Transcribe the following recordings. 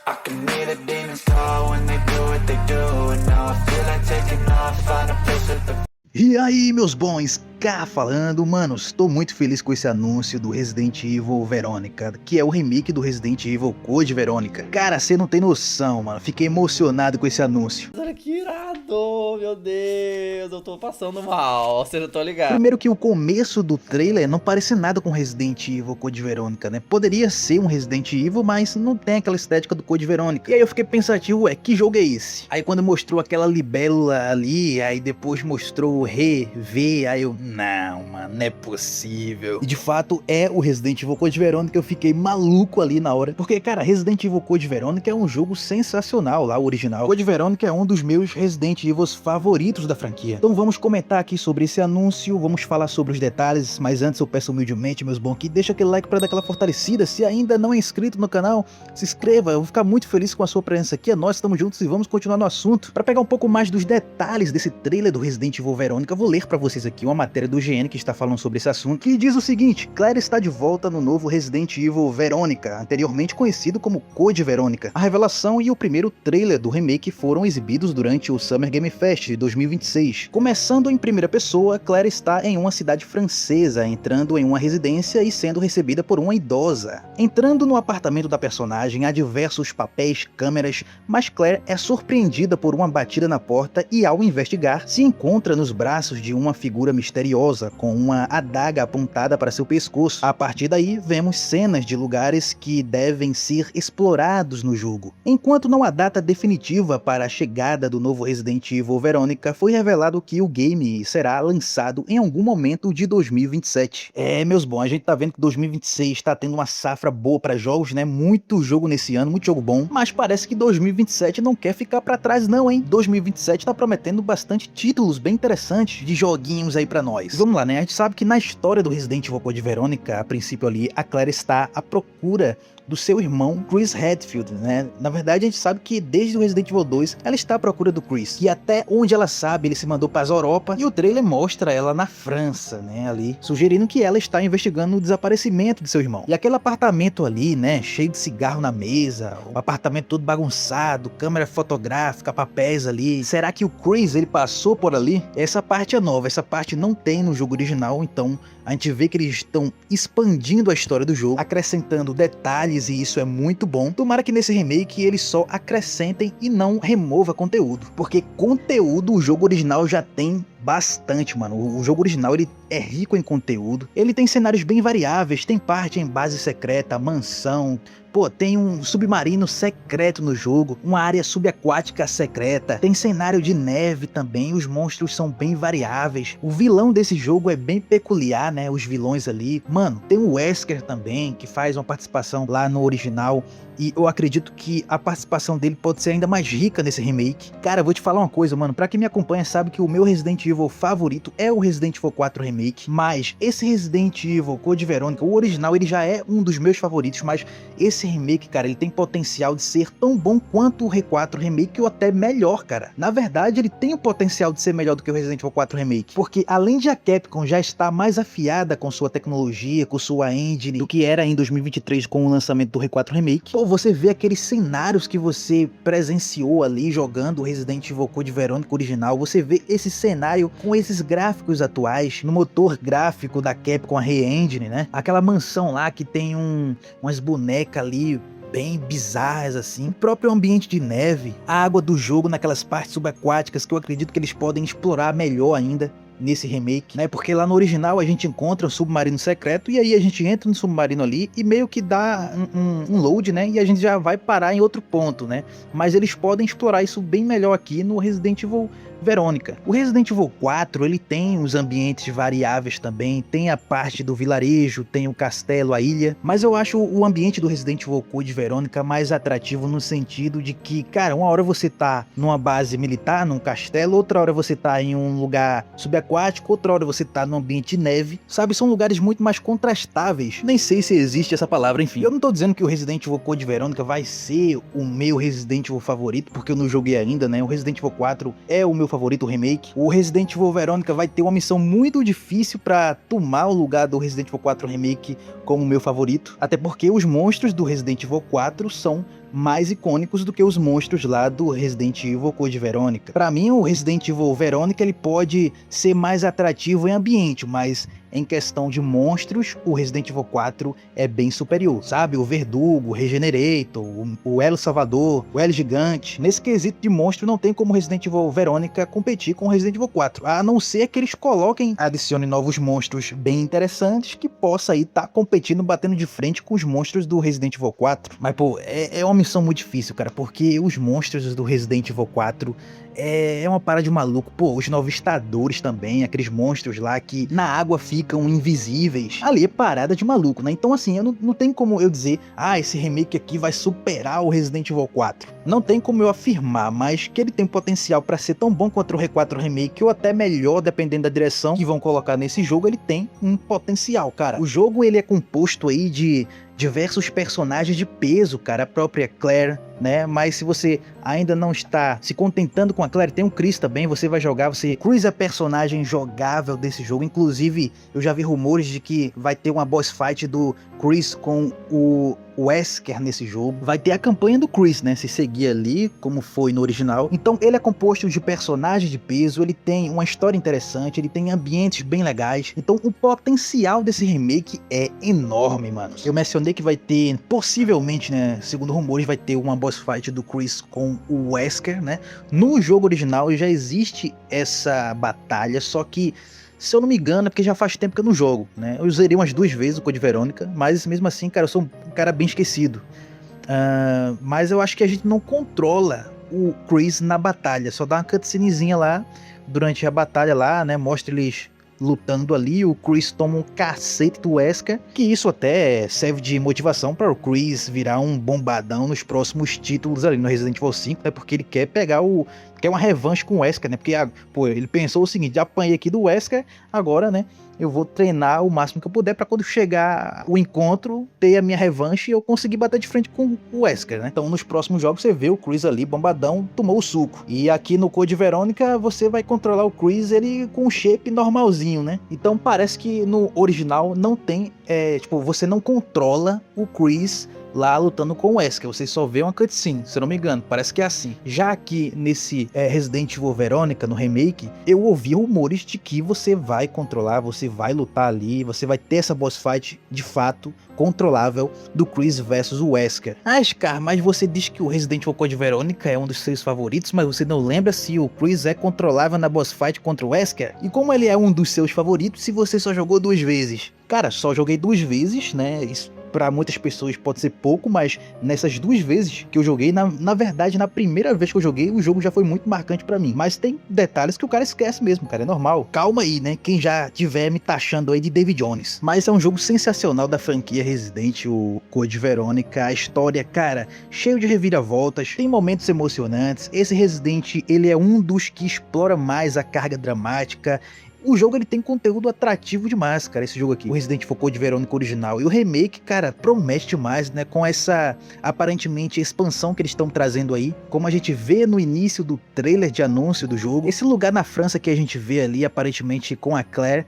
I can hear the demons call when they do what they do. And now I feel like taking off, find a place with the E aí, meus bons, cá falando, mano, estou muito feliz com esse anúncio do Resident Evil Verônica, que é o remake do Resident Evil Code Verônica. Cara, você não tem noção, mano, fiquei emocionado com esse anúncio. Olha que irado, meu Deus, eu tô passando mal, você não tá ligado? Primeiro que o começo do trailer não parece nada com Resident Evil Code Verônica, né? Poderia ser um Resident Evil, mas não tem aquela estética do Code Verônica. E aí eu fiquei pensativo, ué, que jogo é esse? Aí quando mostrou aquela libélula ali, aí depois mostrou o Re, aí eu... Não, mano, não é possível. E de fato é o Resident Evil Code Verônica, eu fiquei maluco ali na hora. Porque, cara, Resident Evil Code Verônica é um jogo sensacional lá, o original. Code Verônica é um dos meus Resident Evil favoritos da franquia. Então vamos comentar aqui sobre esse anúncio, vamos falar sobre os detalhes, mas antes eu peço humildemente, meus bons, que deixa aquele like pra dar aquela fortalecida. Se ainda não é inscrito no canal, se inscreva, eu vou ficar muito feliz com a sua presença aqui. Nós estamos juntos e vamos continuar no assunto. Pra pegar um pouco mais dos detalhes desse trailer do Resident Evil Verônica, eu vou ler pra vocês aqui uma matéria do GN que está falando sobre esse assunto, que diz o seguinte: Claire está de volta no novo Resident Evil Verônica, anteriormente conhecido como Code Verônica. A revelação e o primeiro trailer do remake foram exibidos durante o Summer Game Fest de 2026. Começando em primeira pessoa, Claire está em uma cidade francesa, entrando em uma residência e sendo recebida por uma idosa. Entrando no apartamento da personagem, há diversos papéis, câmeras, mas Claire é surpreendida por uma batida na porta e, ao investigar, se encontra nos braços de uma figura misteriosa com uma adaga apontada para seu pescoço. A partir daí, vemos cenas de lugares que devem ser explorados no jogo. Enquanto não há data definitiva para a chegada do novo Resident Evil Verônica, foi revelado que o game será lançado em algum momento de 2027. Meus bons, a gente tá vendo que 2026 tá tendo uma safra boa para jogos, né? Muito jogo nesse ano, muito jogo bom, mas parece que 2027 não quer ficar para trás não, hein? 2027 tá prometendo bastante títulos bem interessantes de joguinhos aí para nós. Vamos lá, né? A gente sabe que na história do Resident Evil Code Verônica, a princípio ali, a Claire está à procura do seu irmão Chris Redfield, né? Na verdade, a gente sabe que desde o Resident Evil 2 ela está à procura do Chris. E até onde ela sabe, ele se mandou para a Europa e o trailer mostra ela na França, né? Ali, sugerindo que ela está investigando o desaparecimento de seu irmão. E aquele apartamento ali, né? Cheio de cigarro na mesa, o apartamento todo bagunçado, câmera fotográfica, papéis ali. Será que o Chris, ele passou por ali? Essa parte é nova, essa parte não tem no jogo original, então a gente vê que eles estão expandindo a história do jogo, acrescentando detalhes, e isso é muito bom. Tomara que nesse remake eles só acrescentem e não remova conteúdo, porque conteúdo o jogo original já tem bastante, mano. O jogo original, ele é rico em conteúdo, ele tem cenários bem variáveis, tem parte em base secreta, mansão, pô, tem um submarino secreto no jogo, uma área subaquática secreta, tem cenário de neve também, os monstros são bem variáveis, o vilão desse jogo é bem peculiar, né, os vilões ali, mano, tem o Wesker também, que faz uma participação lá no original, e eu acredito que a participação dele pode ser ainda mais rica nesse remake. Cara, eu vou te falar uma coisa, mano, pra quem me acompanha sabe que o meu Resident Evil favorito é o Resident Evil 4 Remake, mas esse Resident Evil Code Verônica, o original, ele já é um dos meus favoritos, mas esse remake, cara, ele tem potencial de ser tão bom quanto o R4 Remake ou até melhor, cara. Na verdade, ele tem o potencial de ser melhor do que o Resident Evil 4 Remake, porque além de a Capcom já estar mais afiada com sua tecnologia, com sua engine, do que era em 2023 com o lançamento do R4 Remake, pô, você vê aqueles cenários que você presenciou ali jogando o Resident Evil Code Verônica original, você vê esse cenário com esses gráficos atuais, no motor gráfico da Capcom, a Re-Engine, né? Aquela mansão lá que tem umas bonecas ali bem bizarras assim, o próprio ambiente de neve, a água do jogo naquelas partes subaquáticas que eu acredito que eles podem explorar melhor ainda nesse remake, né? Porque lá no original a gente encontra um submarino secreto e aí a gente entra no submarino ali e meio que dá um load, né? E a gente já vai parar em outro ponto, né? Mas eles podem explorar isso bem melhor aqui no Resident Evil Verônica. O Resident Evil 4, ele tem os ambientes variáveis também, tem a parte do vilarejo, tem o castelo, a ilha, mas eu acho o ambiente do Resident Evil Code Verônica mais atrativo no sentido de que, cara, uma hora você tá numa base militar, num castelo, outra hora você tá em um lugar subaquático, outra hora você tá num ambiente de neve, sabe? São lugares muito mais contrastáveis. Nem sei se existe essa palavra, enfim. Eu não tô dizendo que o Resident Evil Code Verônica vai ser o meu Resident Evil favorito, porque eu não joguei ainda, né? O Resident Evil 4 é o meu favorito, o remake. O Resident Evil Verônica vai ter uma missão muito difícil pra tomar o lugar do Resident Evil 4 Remake como meu favorito, até porque os monstros do Resident Evil 4 são mais icônicos do que os monstros lá do Resident Evil Code Verônica. Pra mim, o Resident Evil Verônica ele pode ser mais atrativo em ambiente, mas em questão de monstros, o Resident Evil 4 é bem superior, sabe? O Verdugo, o Regenerator, o Elo Salvador, o Elo Gigante. Nesse quesito de monstro, não tem como Resident Evil Verônica competir com o Resident Evil 4, a não ser que eles adicionem novos monstros bem interessantes que possa aí estar competindo, batendo de frente com os monstros do Resident Evil 4. Mas, pô, é uma missão muito difícil, cara, porque os monstros do Resident Evil 4 é uma parada de maluco. Pô, os novistadores também, aqueles monstros lá que na água ficam invisíveis. Ali é parada de maluco, né? Então, assim, não tem como eu dizer, esse remake aqui vai superar o Resident Evil 4. Não tem como eu afirmar, mas que ele tem potencial pra ser tão bom quanto o R4 Remake, ou até melhor, dependendo da direção que vão colocar nesse jogo, ele tem um potencial, cara. O jogo, ele é composto aí de diversos personagens de peso, cara, a própria Claire, né, mas se você ainda não está se contentando com a Claire, tem o Chris também, você vai jogar, Chris é personagem jogável desse jogo, inclusive eu já vi rumores de que vai ter uma boss fight do Chris com o Wesker nesse jogo, vai ter a campanha do Chris, né, se seguir ali, como foi no original. Então ele é composto de personagens de peso, ele tem uma história interessante, ele tem ambientes bem legais, então o potencial desse remake é enorme, mano. Eu mencionei que vai ter, possivelmente, né, segundo rumores, vai ter uma boss fight do Chris com o Wesker, né. No jogo original já existe essa batalha, só que se eu não me engano, é porque já faz tempo que eu não jogo, né? Eu zerei umas 2 vezes o Code Verônica, mas mesmo assim, cara, eu sou um cara bem esquecido. Mas eu acho que a gente não controla o Chris na batalha, só dá uma cutscenezinha lá, durante a batalha lá, né? Mostra eles lutando ali, o Chris toma um cacete do Wesker, que isso até serve de motivação para o Chris virar um bombadão nos próximos títulos ali no Resident Evil 5, né, porque ele quer pegar quer uma revanche com o Wesker, né, porque pô, ele pensou o seguinte, já apanhei aqui do Wesker, agora, né, eu vou treinar o máximo que eu puder para quando chegar o encontro, ter a minha revanche e eu conseguir bater de frente com o Wesker, né. Então nos próximos jogos você vê o Chris ali, bombadão, tomou o suco. E aqui no Code Verônica você vai controlar o Chris, ele com um shape normalzinho, né. Então parece que no original não tem, você não controla o Chris lá lutando com o Wesker, você só vê uma cutscene, se eu não me engano, parece que é assim. Já aqui nesse Resident Evil Verônica, no remake, eu ouvi rumores de que você vai controlar, você vai lutar ali, você vai ter essa boss fight de fato controlável do Chris versus o Wesker. Scar, mas você diz que o Resident Evil Code Verônica é um dos seus favoritos, mas você não lembra se o Chris é controlável na boss fight contra o Wesker? E como ele é um dos seus favoritos se você só jogou 2 vezes? Cara, só joguei 2 vezes, né? Isso para muitas pessoas pode ser pouco, mas nessas 2 vezes que eu joguei, na verdade, na primeira vez que eu joguei, o jogo já foi muito marcante pra mim. Mas tem detalhes que o cara esquece mesmo, cara, é normal. Calma aí, né? Quem já tiver me taxando aí de David Jones. Mas é um jogo sensacional da franquia Resident, o Code Verônica. A história, cara, cheio de reviravoltas, tem momentos emocionantes. Esse Resident, ele é um dos que explora mais a carga dramática. O jogo ele tem conteúdo atrativo demais, cara, esse jogo aqui, o Resident Evil Code Verônica original. E o remake, cara, promete demais, né, com essa, aparentemente, expansão que eles estão trazendo aí. Como a gente vê no início do trailer de anúncio do jogo, esse lugar na França que a gente vê ali, aparentemente com a Claire,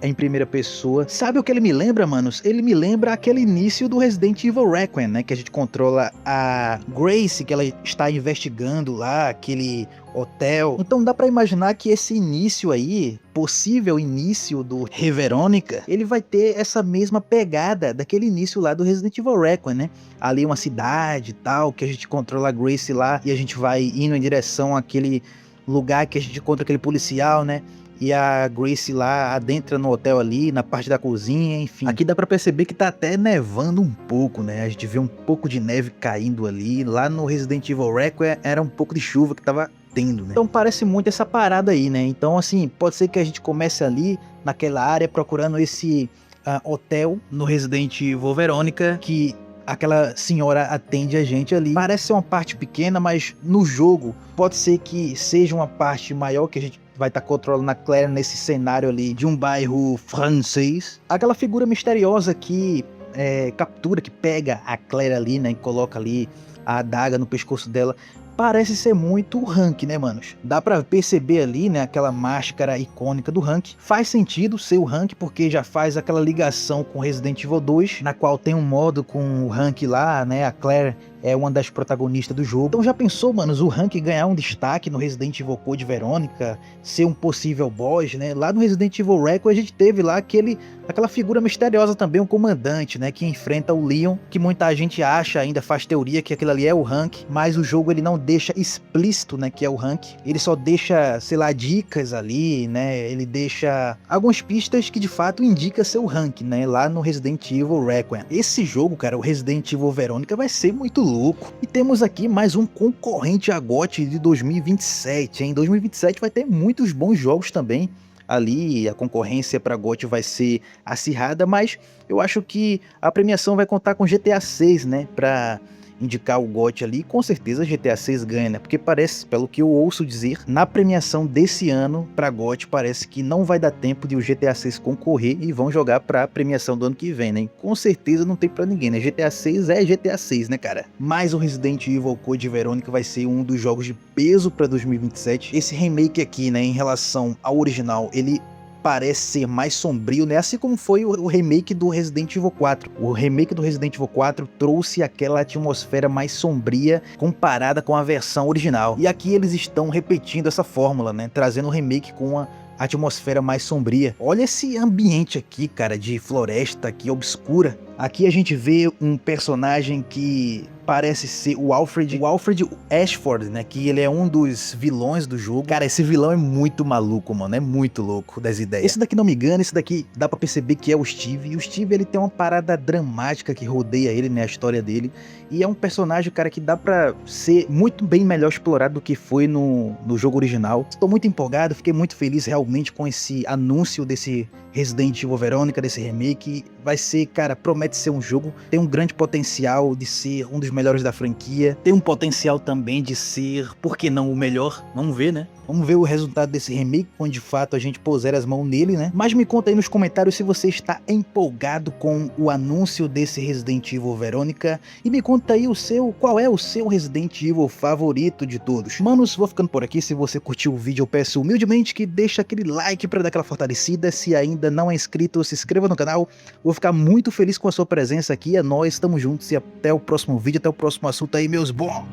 em primeira pessoa. Sabe o que ele me lembra, manos? Ele me lembra aquele início do Resident Evil Requiem, né? Que a gente controla a Grace, que ela está investigando lá, aquele hotel. Então dá pra imaginar que esse início aí, possível início do Verônica, ele vai ter essa mesma pegada daquele início lá do Resident Evil Requiem, né? Ali uma cidade e tal, que a gente controla a Grace lá e a gente vai indo em direção àquele lugar que a gente encontra aquele policial, né? E a Grace lá adentra no hotel ali, na parte da cozinha, enfim. Aqui dá pra perceber que tá até nevando um pouco, né? A gente vê um pouco de neve caindo ali. Lá no Resident Evil Requiem era um pouco de chuva que tava tendo, né? Então parece muito essa parada aí, né? Então assim, pode ser que a gente comece ali, naquela área, procurando esse hotel no Resident Evil Verônica, que aquela senhora atende a gente ali. Parece ser uma parte pequena, mas no jogo pode ser que seja uma parte maior, que a gente vai estar controlando a Claire nesse cenário ali de um bairro francês. Aquela figura misteriosa que captura, que pega a Claire ali, né, e coloca ali a adaga no pescoço dela. Parece ser muito o Hank, né, manos? Dá pra perceber ali, né, aquela máscara icônica do Hank. Faz sentido ser o Hank, porque já faz aquela ligação com Resident Evil 2, na qual tem um modo com o Hank lá, né, a Claire é uma das protagonistas do jogo. Então já pensou, manos, o Hank ganhar um destaque no Resident Evil Code Verônica, ser um possível boss, né? Lá no Resident Evil Record a gente teve lá aquela figura misteriosa também, um comandante, né? Que enfrenta o Leon, que muita gente acha, ainda faz teoria que aquilo ali é o Hank, mas o jogo ele não deixa explícito, né, que é o Hank. Ele só deixa, sei lá, dicas ali, né? Ele deixa algumas pistas que de fato indica ser o Hank, né? Lá no Resident Evil Requiem. Esse jogo, cara, o Resident Evil Verônica, vai ser muito louco. E temos aqui mais um concorrente a GOT de 2027, hein? 2027 vai ter muitos bons jogos também. Ali a concorrência para GOT vai ser acirrada, mas eu acho que a premiação vai contar com GTA 6, né? Pra indicar o GOT ali, com certeza GTA 6 ganha, né? Porque parece, pelo que eu ouço dizer, na premiação desse ano pra GOT parece que não vai dar tempo de o GTA 6 concorrer e vão jogar pra premiação do ano que vem, né? Com certeza não tem pra ninguém, né? GTA 6 é GTA 6, né, cara? Mas o Resident Evil Code Verônica vai ser um dos jogos de peso pra 2027. Esse remake aqui, né, em relação ao original, ele parece ser mais sombrio, né? Assim como foi o remake do Resident Evil 4. O remake do Resident Evil 4 trouxe aquela atmosfera mais sombria comparada com a versão original. E aqui eles estão repetindo essa fórmula, né? Trazendo um remake com uma atmosfera mais sombria. Olha esse ambiente aqui, cara, de floresta aqui obscura. Aqui a gente vê um personagem que parece ser o Alfred Ashford, né, que ele é um dos vilões do jogo. Cara, esse vilão é muito maluco, mano, é muito louco das ideias. Esse daqui não me engana, esse daqui dá pra perceber que é o Steve, e o Steve ele tem uma parada dramática que rodeia ele, né, a história dele, e é um personagem, cara, que dá pra ser muito bem melhor explorado do que foi no jogo original. Estou muito empolgado, fiquei muito feliz realmente com esse anúncio desse Resident Evil Verônica, desse remake. Vai ser, cara, promete ser um jogo, tem um grande potencial de ser um dos melhores da franquia, tem um potencial também de ser, por que não, o melhor, vamos ver, né? Vamos ver o resultado desse remake, quando de fato a gente puser as mãos nele, né? Mas me conta aí nos comentários se você está empolgado com o anúncio desse Resident Evil Verônica, e me conta aí qual é o seu Resident Evil favorito de todos. Manos, vou ficando por aqui. Se você curtiu o vídeo, eu peço humildemente que deixe aquele like para dar aquela fortalecida. Se ainda não é inscrito, se inscreva no canal. Vou ficar muito feliz com a sua presença aqui. É nóis, tamo juntos e até o próximo vídeo, até o próximo assunto aí, meus bons.